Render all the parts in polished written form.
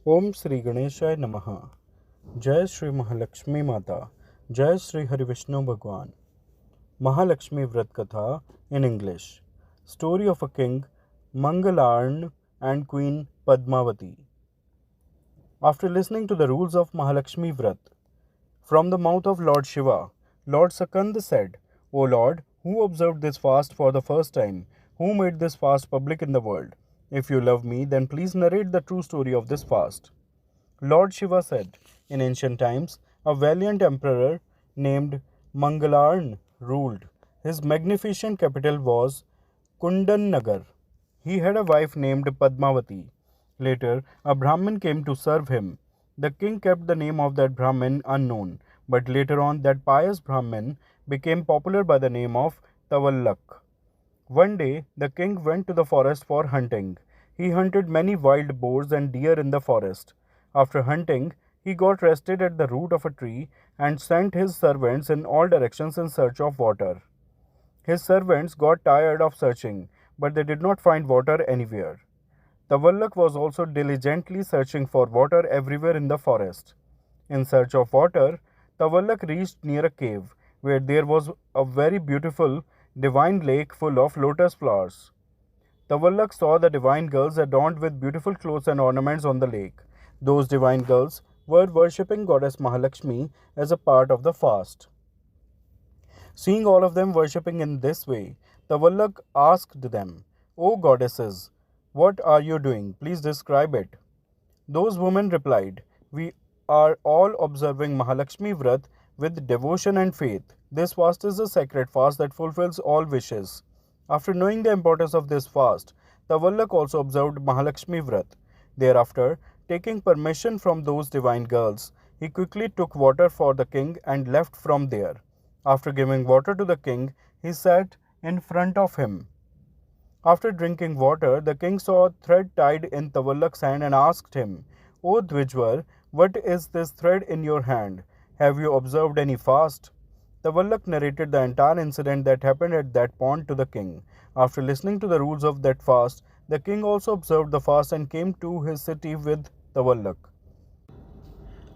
ओम श्री गणेशाय नमः। जय श्री महालक्ष्मी माता। जय श्री हरिविष्णु भगवान। Mahalakshmi Vrat Katha in English. Story of a king, Mangalarn, and Queen Padmavati. After listening to the rules of Mahalakshmi Vrat from the mouth of Lord Shiva, Lord Sakand said, O Lord, who observed this fast for the first time? Who made this fast public in the world? If you love me, then please narrate the true story of this fast. Lord Shiva said, in ancient times, a valiant emperor named Mangalarn ruled. His magnificent capital was Kundan He had a wife named Padmavati. Later, a Brahmin came to serve him. The king kept the name of that Brahmin unknown, but later on, that pious Brahmin became popular by the name of Tawallak. One day, the king went to the forest for hunting. He hunted many wild boars and deer in the forest. After hunting, he got rested at the root of a tree and sent his servants in all directions in search of water. His servants got tired of searching, but they did not find water anywhere. Tawallak was also diligently searching for water everywhere in the forest. In search of water, Tawallak reached near a cave where there was a very beautiful divine lake full of lotus flowers. Tawallak saw the divine girls adorned with beautiful clothes and ornaments on the lake. Those divine girls were worshipping goddess Mahalakshmi as a part of the fast. Seeing all of them worshipping in this way, Tawallak asked them, O goddesses, what are you doing? Please describe it. Those women replied, We are all observing Mahalakshmi Vrat with devotion and faith. This fast is a sacred fast that fulfills all wishes. After knowing the importance of this fast, Tawallak also observed Mahalakshmi Vrat. Thereafter, taking permission from those divine girls, he quickly took water for the king and left from there. After giving water to the king, he sat in front of him. After drinking water, the king saw a thread tied in Tawallak's hand and asked him, O Dvijwar, what is this thread in your hand? Have you observed any fast? Tawallak narrated the entire incident that happened at that pond to the king. After listening to the rules of that fast, the king also observed the fast and came to his city with Tawallak.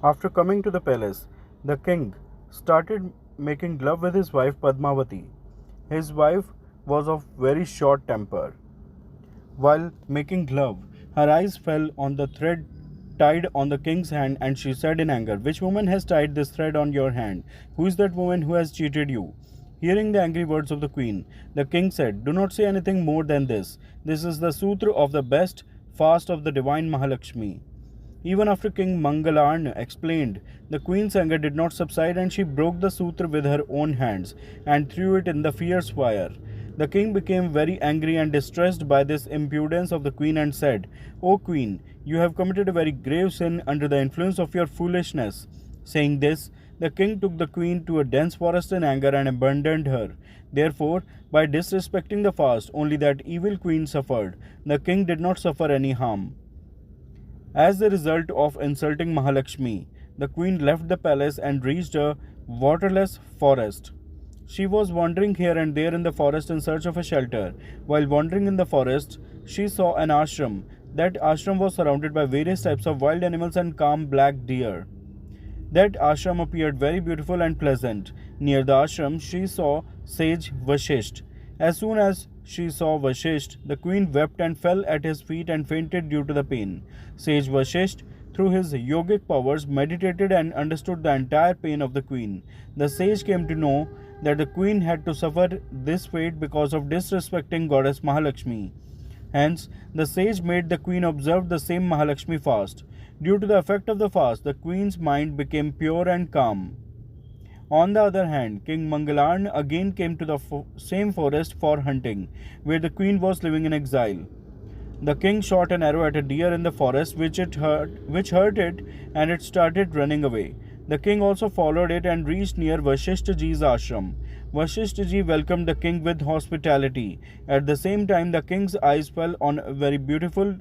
After coming to the palace, the king started making love with his wife Padmavati. His wife was of very short temper. While making love, her eyes fell on the thread tied on the king's hand, and she said in anger, Which woman has tied this thread on your hand? Who is that woman who has cheated you? Hearing the angry words of the queen, the king said, Do not say anything more than this. This is the sutra of the best fast of the divine Mahalakshmi. Even after King Mangalarn explained, the queen's anger did not subside, and she broke the sutra with her own hands and threw it in the fierce fire. The king became very angry and distressed by this impudence of the queen and said, O queen, you have committed a very grave sin under the influence of your foolishness. Saying this, the king took the queen to a dense forest in anger and abandoned her. Therefore, by disrespecting the fast, only that evil queen suffered. The king did not suffer any harm. As a result of insulting Mahalakshmi, the queen left the palace and reached a waterless forest. She was wandering here and there in the forest in search of a shelter. While wandering in the forest, she saw an ashram. That ashram was surrounded by various types of wild animals and calm black deer. That ashram appeared very beautiful and pleasant. Near the ashram, she saw sage Vashisht. As soon as she saw Vashisht, the queen wept and fell at his feet and fainted due to the pain. Sage Vashisht, through his yogic powers, meditated and understood the entire pain of the queen. The sage came to know that the queen had to suffer this fate because of disrespecting goddess Mahalakshmi. Hence, the sage made the queen observe the same Mahalakshmi fast. Due to the effect of the fast, the queen's mind became pure and calm. On the other hand, King Mangalarn again came to the same forest for hunting, where the queen was living in exile. The king shot an arrow at a deer in the forest, which hurt it, and it started running away. The king also followed it and reached near Vashishthaji's ashram. Vashishthaji welcomed the king with hospitality. At the same time, the king's eyes fell on a very beautiful,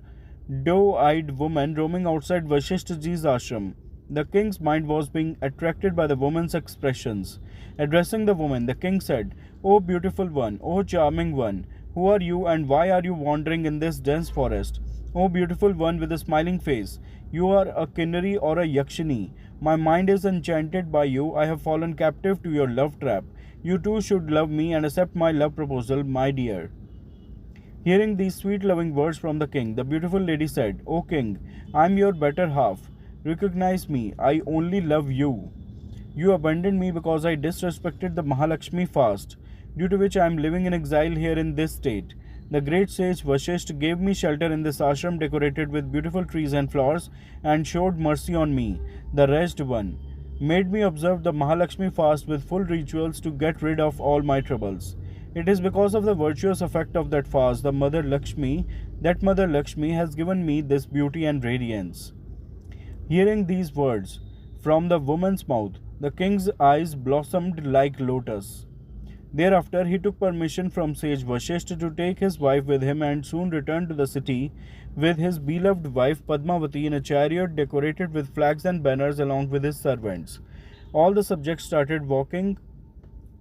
doe-eyed woman roaming outside Vashishthaji's ashram. The king's mind was being attracted by the woman's expressions. Addressing the woman, the king said, O beautiful one, O charming one, who are you and why are you wandering in this dense forest? O beautiful one with a smiling face, you are a Kinnari or a Yakshini. My mind is enchanted by you. I have fallen captive to your love trap. You too should love me and accept my love proposal, my dear. Hearing these sweet loving words from the king, the beautiful lady said, O king, I am your better half. Recognize me, I only love you. You abandoned me because I disrespected the Mahalakshmi fast, due to which I am living in exile here in this state. The great sage Vashisht gave me shelter in this ashram decorated with beautiful trees and flowers and showed mercy on me, the wretched one, made me observe the Mahalakshmi fast with full rituals to get rid of all my troubles. It is because of the virtuous effect of that fast, Mother Lakshmi has given me this beauty and radiance. Hearing these words from the woman's mouth, the king's eyes blossomed like lotus. Thereafter, he took permission from sage Vashisht to take his wife with him and soon returned to the city with his beloved wife Padmavati in a chariot decorated with flags and banners along with his servants. All the subjects started walking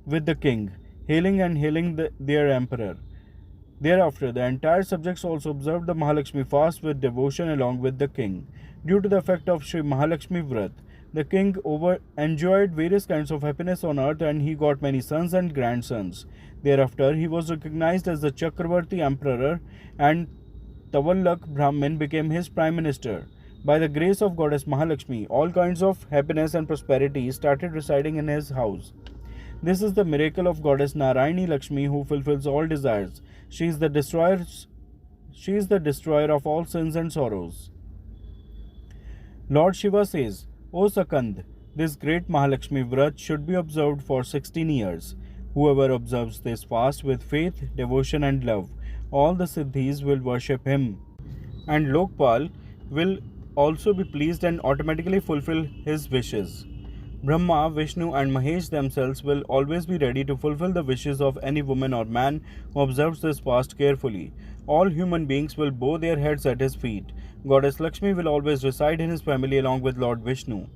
with the king, hailing their emperor. Thereafter, the entire subjects also observed the Mahalakshmi fast with devotion along with the king. Due to the effect of Sri Mahalakshmi Vrat, the king enjoyed various kinds of happiness on earth and he got many sons and grandsons. Thereafter, he was recognized as the Chakravarti emperor and Tavallak Brahmin became his prime minister. By the grace of goddess Mahalakshmi, all kinds of happiness and prosperity started residing in his house. This is the miracle of goddess Narayani Lakshmi who fulfills all desires. She is the destroyer of all sins and sorrows. Lord Shiva says, O Sakand, this great Mahalakshmi Vrat should be observed for 16 years. Whoever observes this fast with faith, devotion and love, all the Siddhis will worship him. And Lokpal will also be pleased and automatically fulfill his wishes. Brahma, Vishnu and Mahesh themselves will always be ready to fulfill the wishes of any woman or man who observes this fast carefully. All human beings will bow their heads at his feet. Goddess Lakshmi will always reside in his family along with Lord Vishnu.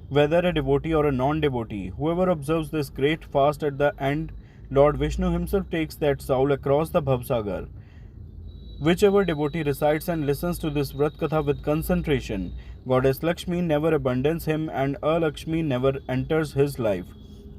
Whether a devotee or a non-devotee, whoever observes this great fast at the end, Lord Vishnu himself takes that soul across the Bhavsagar. Whichever devotee recites and listens to this Vrat Katha with concentration, Goddess Lakshmi never abandons him and Lakshmi never enters his life.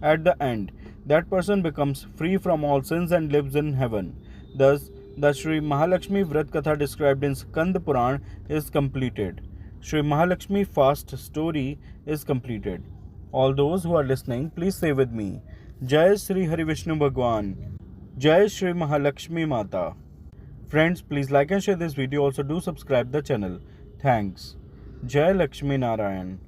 At the end, that person becomes free from all sins and lives in heaven. Thus, the Sri Mahalakshmi Vrat Katha described in Skand Puran is completed. Sri Mahalakshmi fast story is completed. All those who are listening, please say with me, Jai Sri Hari Vishnu Bhagwan, Jai Sri Mahalakshmi Mata. Friends, please like and share this video. Also do subscribe the channel. Thanks. Jai Lakshmi Narayan.